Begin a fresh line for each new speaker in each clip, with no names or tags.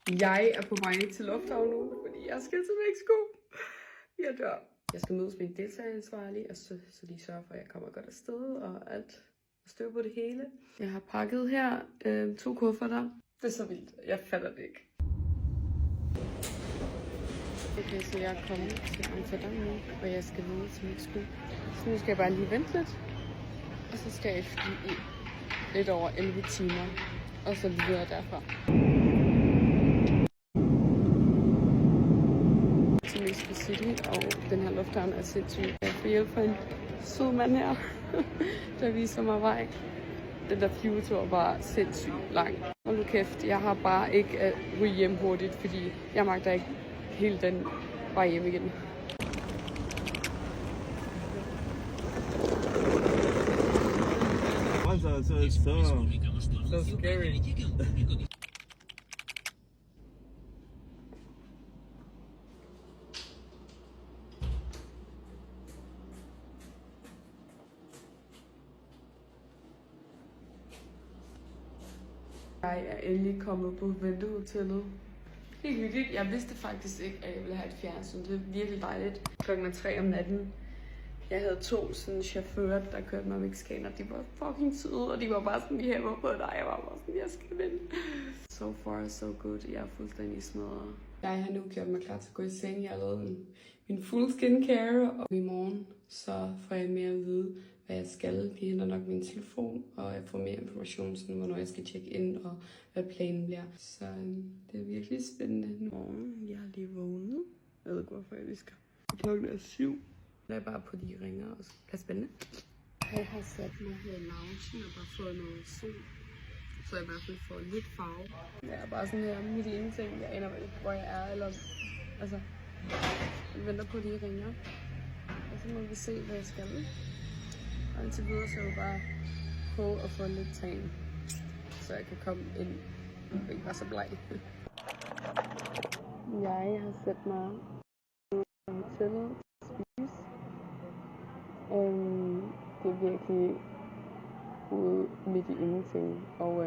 Jeg er på vej til lufthavnen nu, fordi jeg skal til Mexico. Jeg dør. Jeg skal mødes med en deltageransvarlig, og så de sørger for, at jeg kommer godt afsted og alt styr på det hele. Jeg har pakket her 2 kufferter. Det er så vildt. Jeg fatter det ikke. Okay, så jeg er kommet til Amsterdam nu, og jeg skal videre til Mexico. Så nu skal jeg bare lige vente lidt, og så skal jeg flyve i lidt over 11 timer, og så videre derfra. Til Mexico City, og den her lufthavn er sindssyg. Jeg får hjælp fra en sød mand her, der viser mig vej. Den der flyvetur var sindssygt lang. Og nu kæft, jeg har bare ikke at ryge hjem hurtigt, fordi jeg magter ikke hele den vej hjem igen.
So scary.
Jeg er endelig kommet på ventehotellet. Det er hyggeligt. Jeg vidste faktisk ikke, at jeg ville have et fjernsyn. Det er virkelig dejligt. Klokken er 3 om natten. Jeg havde 2 sådan chauffører, der kørte mig mexicaner. De var fucking søde, og de var bare sådan, de hæmmer på dig. Jeg var bare sådan, jeg skal vinde. So far, so good. Jeg er fuldstændig smadret. Jeg har nu gjort mig klar til at gå i seng. Jeg har lavet min full skincare, og i morgen så får jeg mere at vide, hvad jeg skal. De henter nok min telefon, og jeg får mere information, sådan, hvornår jeg skal tjekke ind, og hvad planen bliver. Så det er virkelig spændende nu. Jeg har lige vågnet. Jeg ved ikke, hvorfor jeg lige skal. Klokken er 7. Jeg er bare på de ringer også. Det er spændende. Jeg har sat mig her i loungen og bare fået noget sol. Så jeg i hvert fald får lidt farve. Jeg er bare sådan her midt i ingenting. Jeg aner ikke, hvor jeg er. Eller, altså, jeg venter på de ringer. Og så må vi se, hvad jeg skal. Og indtil videre så vil jeg bare prøve at få lidt tan. Så jeg kan komme ind og ikke bare så bleg. Jeg har sat mig på hotellet. Det er virkelig ude midt i ingenting, og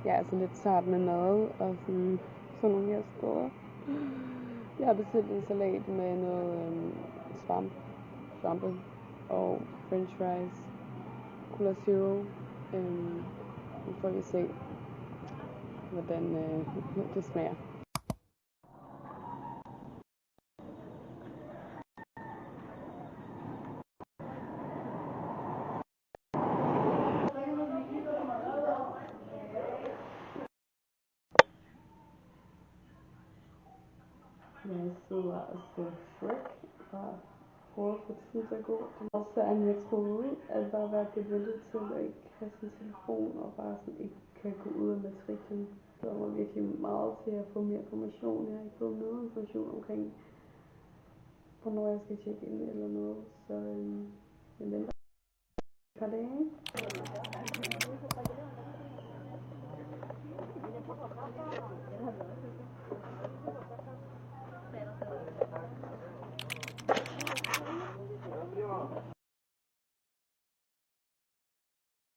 jeg er altså lidt sart med mad og sådan nogle her steder. Jeg har bestilt en salat med noget svampe og french fries, Cola Zero. Nu får vi se, hvordan det smager. Jeg sidder og ser Shrek og prøver at få tid til at gå. Og så er jeg troede, at bare være geventet til at ikke have sin telefon og bare sådan ikke kan gå ud af matriklen. Det var virkelig meget til at få mere information. Jeg har ikke fået noget information omkring, hvornår jeg skal tjekke ind eller noget. Så jeg venter et par dage.